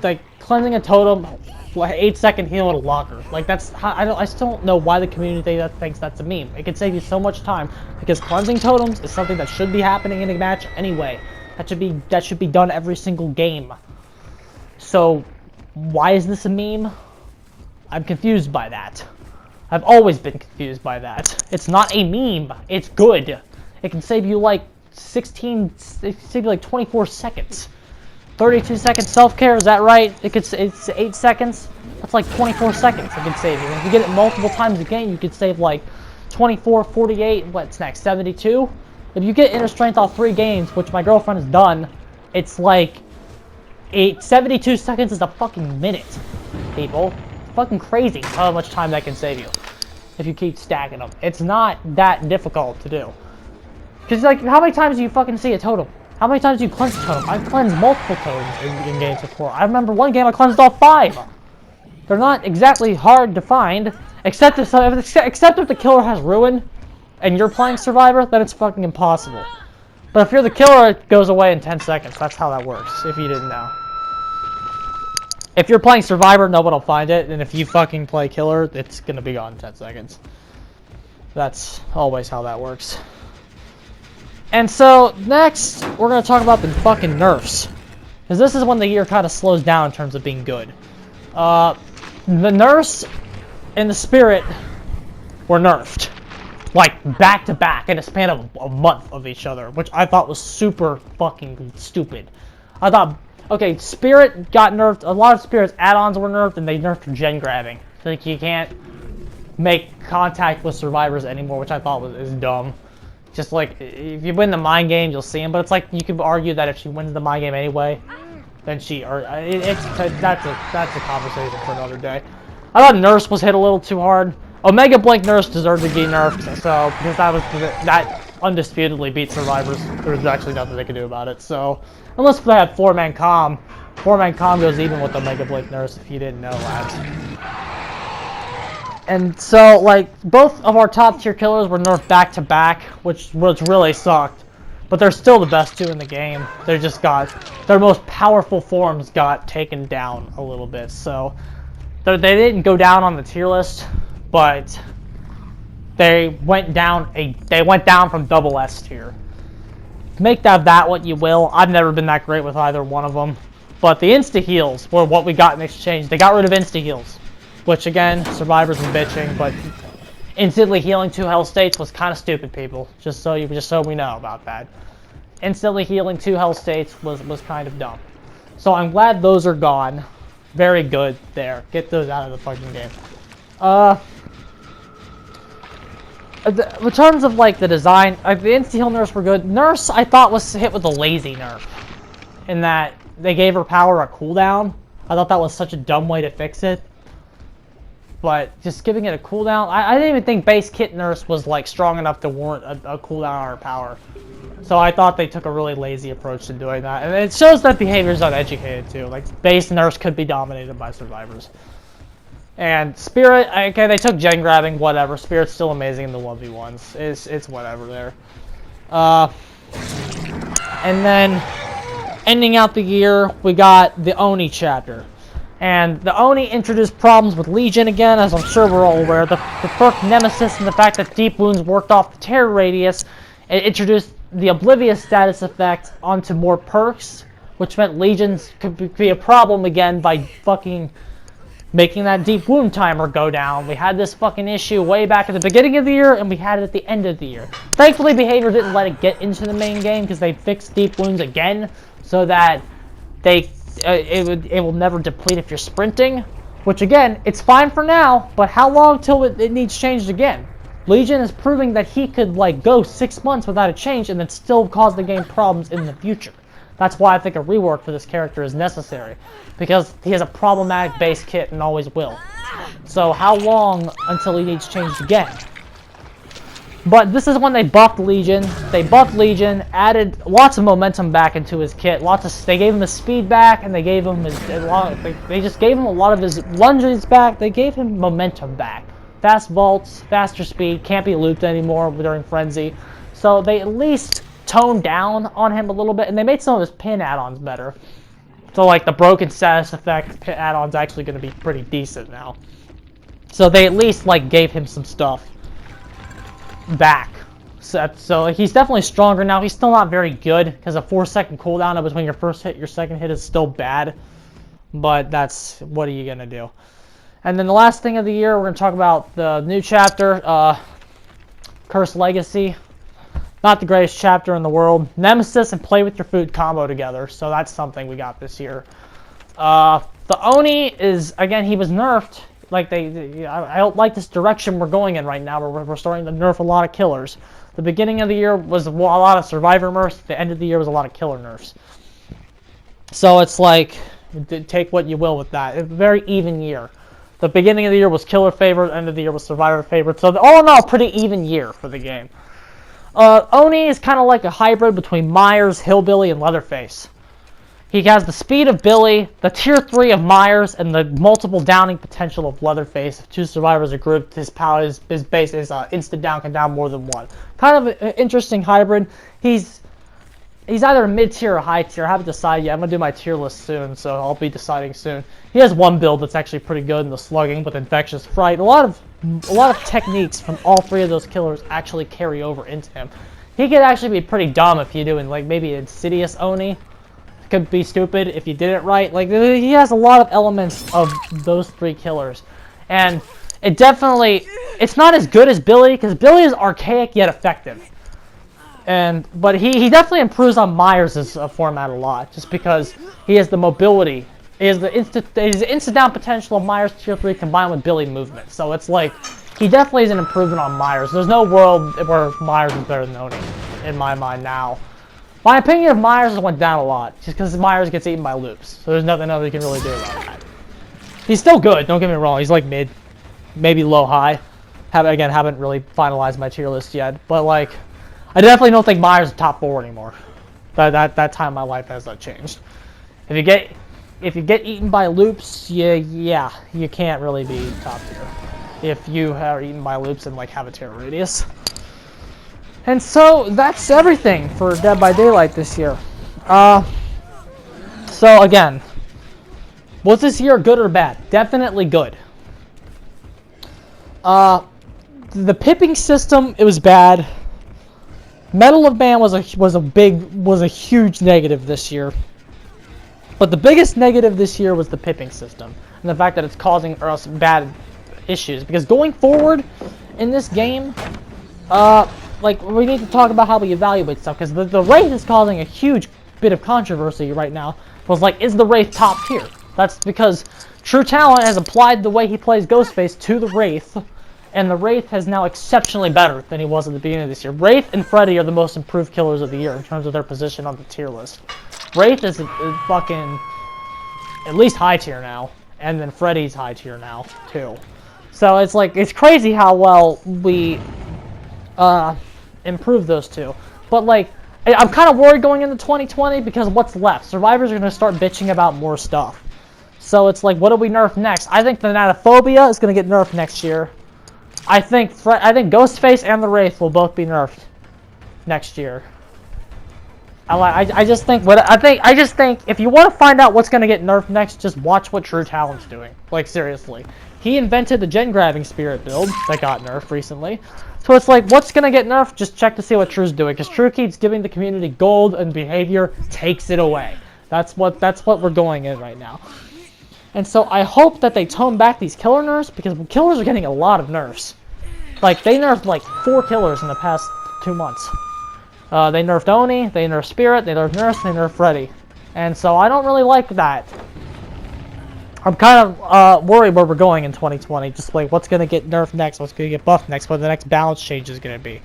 Like cleansing a totem, 8-second heal at a locker. Like that's I still don't know why the community thinks that's a meme. It could save you so much time because cleansing totems is something that should be happening in a match anyway. That should be done every single game. So why is this a meme? I'm confused by that. I've always been confused by that. It's not a meme. It's good. It can save you like 24 seconds. 32 seconds self-care, is that right? It's 8 seconds. That's like 24 seconds it can save you. And if you get it multiple times a game, you could save like 24, 48, what's next, 72? If you get inner strength off 3 games, which my girlfriend has done, it's like 72 seconds is a fucking minute, people. It's fucking crazy how much time that can save you if you keep stacking them. It's not that difficult to do. Because like, how many times do you fucking see a totem? How many times do you cleanse a totem? I've cleansed multiple totems in games before. I remember one game I cleansed all 5. They're not exactly hard to find, except if the killer has ruin, and you're playing Survivor, then it's fucking impossible. But if you're the killer, it goes away in 10 seconds. That's how that works, if you didn't know. If you're playing Survivor, nobody will find it, and if you fucking play killer, it's gonna be gone in 10 seconds. That's always how that works. And so, next, we're going to talk about the fucking nerfs. Because this is when the year kind of slows down in terms of being good. The nerfs and the Spirit were nerfed. Like, back to back in a span of a month of each other. Which I thought was super fucking stupid. I thought, okay, Spirit got nerfed. A lot of Spirit's add-ons were nerfed, and they nerfed gen grabbing. Like, you can't make contact with survivors anymore, which I thought is dumb. Just like, if you win the mind game, you'll see him. But it's like, you could argue that if she wins the mind game anyway, then that's a conversation for another day. I thought Nurse was hit a little too hard. Omega Blink Nurse deserved to be nerfed, so because that undisputedly beat Survivors. There was actually nothing they could do about it. So unless they had 4-man comm, 4-man comm goes even with Omega Blink Nurse. If you didn't know, lads. And so like both of our top tier killers were nerfed back to back, which really sucked. But they're still the best two in the game. They just got their most powerful forms got taken down a little bit. So they didn't go down on the tier list, but they went down from double S tier. Make that what you will. I've never been that great with either one of them. But the insta heals were what we got in exchange. They got rid of insta heals, which again, Survivors and bitching, but instantly healing 2 health states was kind of stupid, people. Just so we know about that. Instantly healing 2 health states was kind of dumb. So I'm glad those are gone. Very good there. Get those out of the fucking game. In terms of like the design, the insta-heal nurse were good. Nurse, I thought, was hit with a lazy nerf, in that they gave her power a cooldown. I thought that was such a dumb way to fix it. But just giving it a cooldown, I didn't even think base kit nurse was like strong enough to warrant a cooldown on her power. So I thought they took a really lazy approach to doing that, and it shows that behavior is uneducated too. Like base nurse could be dominated by Survivors. And Spirit, okay, they took gen grabbing, whatever. Spirit's still amazing in the 1v1s. It's whatever there. And then, ending out the year, we got the Oni chapter. And the Oni introduced problems with Legion again, as I'm sure we're all aware. The perk Nemesis and the fact that Deep Wounds worked off the terror radius, it introduced the Oblivious status effect onto more perks, which meant Legions could be a problem again by fucking making that deep wound timer go down. We had this fucking issue way back at the beginning of the year, and we had it at the end of the year. Thankfully, Behavior didn't let it get into the main game, because they fixed deep wounds again, so that it will never deplete if you're sprinting. Which again, it's fine for now, but how long till it needs changed again? Legion is proving that he could like go 6 months without a change and then still cause the game problems in the future. That's why I think a rework for this character is necessary, because he has a problematic base kit and always will. So how long until he needs changed again? But this is when they buffed Legion. They buffed Legion, added lots of momentum back into his kit. They gave him his speed back, and they gave him they just gave him a lot of his lunges back. They gave him momentum back. Fast vaults, faster speed, can't be looped anymore during Frenzy. So they at least toned down on him a little bit, and they made some of his pin add-ons better. So like the broken status effect pin add-on's actually going to be pretty decent now. So they at least like gave him some stuff back. So he's definitely stronger now. He's still not very good, because a 4-second cooldown between your first hit and your second hit is still bad. But that's, what are you going to do? And then the last thing of the year, we're going to talk about the new chapter, Cursed Legacy. Not the greatest chapter in the world. Nemesis and Play With Your Food combo together, so that's something we got this year. The Oni is, again, he was nerfed. Like I don't like this direction we're going in right now, where we're starting to nerf a lot of killers. The beginning of the year was a lot of Survivor nerfs. The end of the year was a lot of killer nerfs. So it's like, take what you will with that. It's a very even year. The beginning of the year was killer favorite, end of the year was Survivor favorite. So all in all, pretty even year for the game. Oni is kind of like a hybrid between Myers, Hillbilly, and Leatherface. He has the speed of Billy, the tier 3 of Myers, and the multiple downing potential of Leatherface. If 2 survivors are grouped, his power, his base is instant down, can down more than 1. Kind of an interesting hybrid. He's either mid-tier or high-tier. I haven't decided yet. I'm going to do my tier list soon, so I'll be deciding soon. He has one build that's actually pretty good in the slugging with Infectious Fright. A lot of techniques from all 3 of those killers actually carry over into him. He could actually be pretty dumb if you do in like maybe Insidious Oni. Could be stupid if you did it right. Like, he has a lot of elements of those 3 killers. And it's not as good as Billy, because Billy is archaic yet effective. But he definitely improves on Myers' format a lot, just because he has the mobility. He has the instant down potential of Myers tier 3 combined with Billy movement. So it's like, he definitely is an improvement on Myers. There's no world where Myers is better than Oni, in my mind now. My opinion of Myers went down a lot, just because Myers gets eaten by loops. So there's nothing else you can really do about that. He's still good, don't get me wrong. He's like mid, maybe low-high. Haven't really finalized my tier list yet, but like, I definitely don't think Myers is top 4 anymore. That time in my life has not changed. If you get eaten by loops, yeah, you can't really be top tier. If you are eaten by loops and like have a tier radius. And so that's everything for Dead by Daylight this year. So again, was this year good or bad? Definitely good. The pipping system, it was bad. Medal of Man was a huge negative this year. But the biggest negative this year was the pipping system and the fact that it's causing us bad issues. Because going forward in this game, like we need to talk about how we evaluate stuff. Because the Wraith is causing a huge bit of controversy right now. Was like, is the Wraith top tier? That's because True Talent has applied the way he plays Ghostface to the Wraith, and the Wraith is now exceptionally better than he was at the beginning of this year. Wraith and Freddy are the most improved killers of the year in terms of their position on the tier list. Wraith is fucking at least high tier now, and then Freddy's high tier now too. So it's like, it's crazy how well we improved those two. But like, I'm kind of worried going into 2020 because what's left? Survivors are going to start bitching about more stuff. So it's like, what do we nerf next? I think the Natophobia is going to get nerfed next year. I think Ghostface and the Wraith will both be nerfed next year. I just think if you want to find out what's going to get nerfed next, just watch what True Talent's doing. Like, seriously. He invented the gen grabbing spirit build that got nerfed recently. So it's like, what's going to get nerfed? Just check to see what True's doing, because True keeps giving the community gold and behavior takes it away. That's what we're going in right now. And so I hope that they tone back these killer nerfs, because killers are getting a lot of nerfs. Like, they nerfed like 4 killers in the past 2 months. They nerfed Oni, they nerfed Spirit, they nerfed Nurse, they nerfed Freddy. And so I don't really like that. I'm kind of worried where we're going in 2020. Just like, what's going to get nerfed next, what's going to get buffed next, what the next balance change is going to be.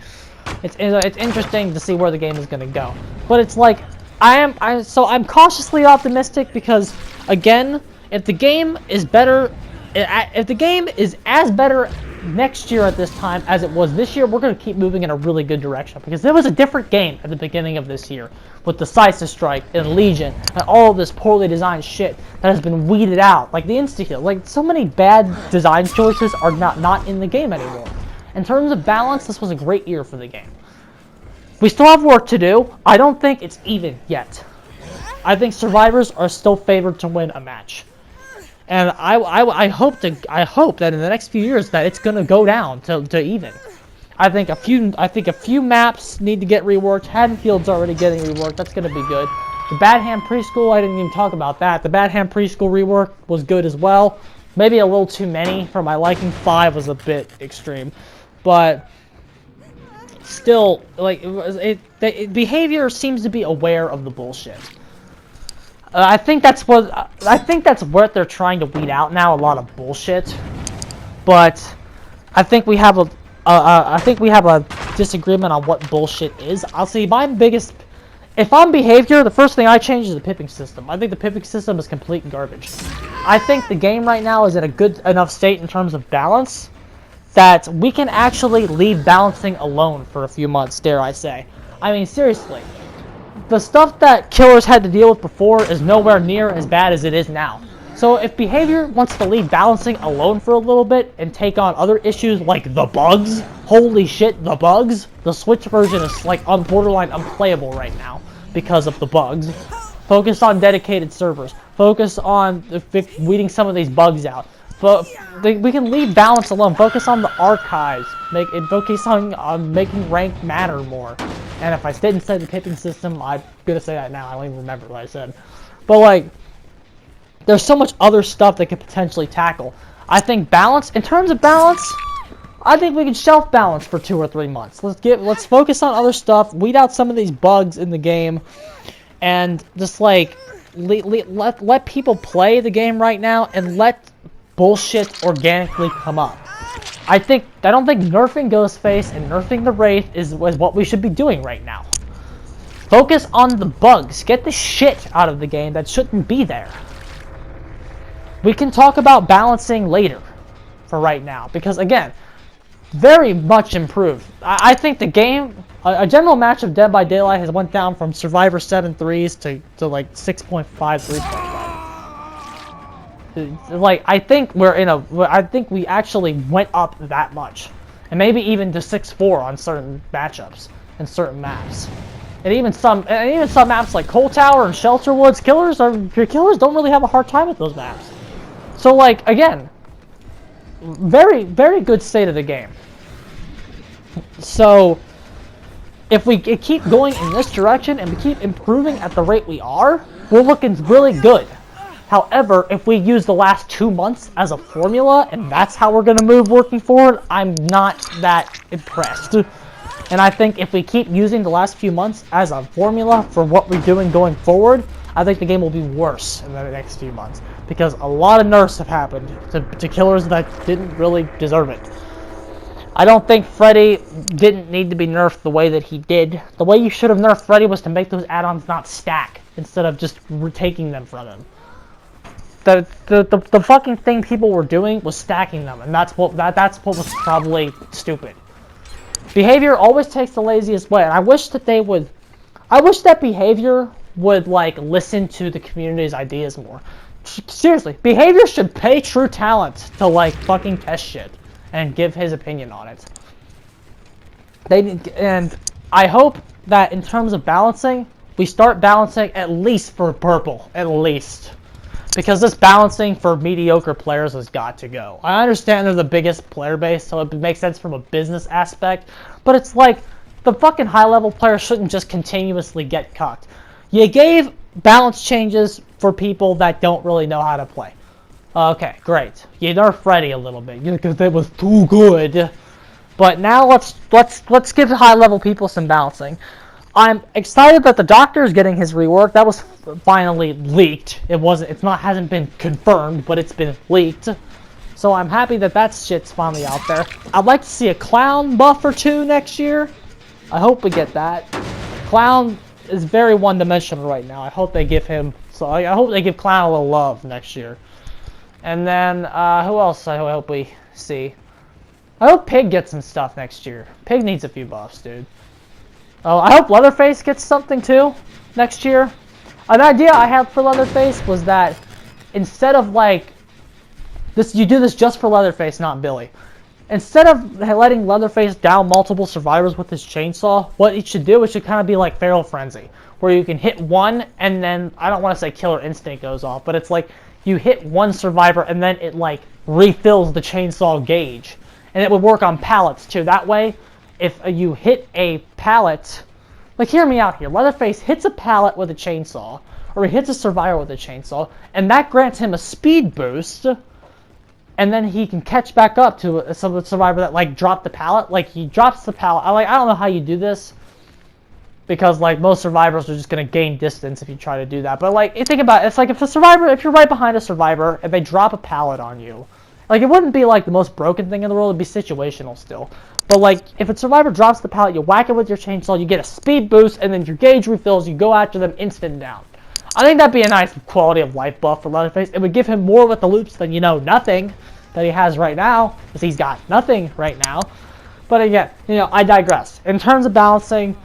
It's interesting to see where the game is going to go. But it's like, I'm cautiously optimistic because, again, if the game is better, if the game is as better next year at this time as it was this year, we're going to keep moving in a really good direction. Because there was a different game at the beginning of this year with Decisive Strike and Legion and all of this poorly designed shit that has been weeded out. Like the insta-heal. Like, so many bad design choices are not in the game anymore. In terms of balance, this was a great year for the game. We still have work to do. I don't think it's even yet. I think survivors are still favored to win a match. And I hope that in the next few years that it's gonna go down to even. I think a few maps need to get reworked. Haddonfield's already getting reworked. That's gonna be good. The Bad Ham Preschool, I didn't even talk about that. The Bad Ham Preschool rework was good as well. Maybe a little too many for my liking. 5 was a bit extreme, but still, like, behavior seems to be aware of the bullshit. I think that's what they're trying to weed out now. A lot of bullshit, but I think we have a disagreement on what bullshit is. I'll say if I'm behavior, the first thing I change is the pipping system. I think the pipping system is complete garbage. I think the game right now is in a good enough state in terms of balance that we can actually leave balancing alone for a few months. Dare I say? I mean, seriously. The stuff that killers had to deal with before is nowhere near as bad as it is now. So if behavior wants to leave balancing alone for a little bit and take on other issues like the bugs, holy shit, the bugs. The Switch version is like on borderline unplayable right now because of the bugs. Focus on dedicated servers. Focus on weeding some of these bugs out. But we can leave balance alone. Focus on the archives. Focus on making rank matter more. And if I didn't say the pipping system, I'm gonna say that now. I don't even remember what I said. But like, there's so much other stuff they could potentially tackle. I think balance, in terms of balance, I think we can shelf balance for 2 or 3 months. Let's focus on other stuff. Weed out some of these bugs in the game, and just like let people play the game right now and let bullshit organically come up. I don't think nerfing Ghostface and nerfing the Wraith is what we should be doing right now. Focus on the bugs. Get the shit out of the game that shouldn't be there. We can talk about balancing later for right now. Because again, very much improved. I think the game, a general match of Dead by Daylight has went down from Survivor 7.3s to like 6.5 like I think I think we actually went up that much, and maybe even to 6.4 on certain matchups and certain maps, and even some maps like Coal Tower and Shelter Woods. Killers don't really have a hard time with those maps. So like again, very good state of the game. So if we keep going in this direction and we keep improving at the rate we are, we're looking really good. However, if we use the last 2 months as a formula and that's how we're going to move working forward, I'm not that impressed. And I think if we keep using the last few months as a formula for what we're doing going forward, I think the game will be worse in the next few months. Because a lot of nerfs have happened to killers that didn't really deserve it. I don't think Freddy didn't need to be nerfed the way that he did. The way you should have nerfed Freddy was to make those add-ons not stack, instead of just taking them from him. The fucking thing people were doing was stacking them, and that's what was probably stupid. Behavior always takes the laziest way, and I wish that Behavior would like listen to the community's ideas more. Seriously, Behavior should pay True Talent to like fucking test shit and give his opinion on it. And I hope that in terms of balancing, we start balancing at least for purple, at least. Because this balancing for mediocre players has got to go. I understand they're the biggest player base, so it makes sense from a business aspect, but it's like, the fucking high-level players shouldn't just continuously get cucked. You gave balance changes for people that don't really know how to play. Okay, great. You nerfed Freddy a little bit, because it was too good. But now let's give the high-level people some balancing. I'm excited that the Doctor is getting his rework. That was finally leaked. Hasn't been confirmed, but it's been leaked. So I'm happy that that shit's finally out there. I'd like to see a Clown buff or two next year. I hope we get that. Clown is very one-dimensional right now. I hope they give him. So I hope they give Clown a little love next year. And then who else I hope we see? I hope Pig gets some stuff next year. Pig needs a few buffs, dude. Oh, I hope Leatherface gets something too next year. An idea I had for Leatherface was that instead of like this, you do this just for Leatherface, not Billy. Instead of letting Leatherface down multiple survivors with his chainsaw, what it should do, it should kind of be like Feral Frenzy, where you can hit one and then, I don't want to say Killer Instinct goes off, but it's like you hit one survivor and then it like refills the chainsaw gauge. And it would work on pallets too. That way, if you hit a pallet, like hear me out here, Leatherface hits a pallet with a chainsaw, or he hits a survivor with a chainsaw, and that grants him a speed boost, and then he can catch back up to some survivor that like dropped the pallet. Like he drops the pallet. I don't know how you do this, because like most survivors are just gonna gain distance if you try to do that. But like you think about it, it's like if you're right behind a survivor and they drop a pallet on you, like it wouldn't be like the most broken thing in the world. It'd be situational still. But like if a survivor drops the pallet, you whack it with your chainsaw, you get a speed boost, and then your gauge refills. You go after them instant down. I think that'd be a nice quality of life buff for Leatherface. It would give him more with the loops than nothing that he has right now, because he's got nothing right now. But again, I digress. In terms of balancing,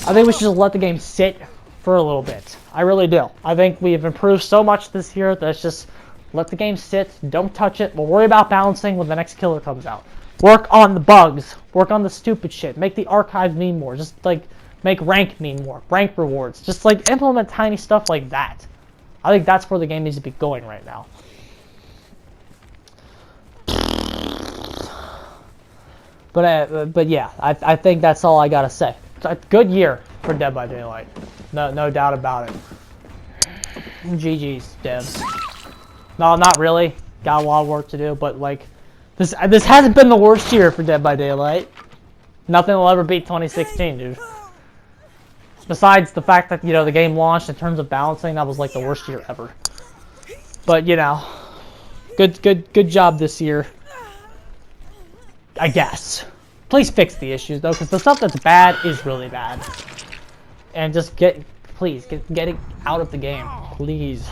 I think we should just let the game sit for a little bit. I really do. I think we have improved so much this year that it's just let the game sit, don't touch it. We'll worry about balancing when the next killer comes out. Work on the bugs. Work on the stupid shit. Make the archives mean more. Just like make rank mean more. Rank rewards. Just like implement tiny stuff like that. I think that's where the game needs to be going right now. But yeah, I think that's all I gotta say. It's a good year for Dead by Daylight. No doubt about it. GG's, devs. No, not really. Got a lot of work to do, but like this hasn't been the worst year for Dead by Daylight. Nothing will ever beat 2016, dude. Besides the fact that the game launched, in terms of balancing, that was like the worst year ever. But good job this year. I guess. Please fix the issues though, because the stuff that's bad is really bad. And just please get it out of the game, please.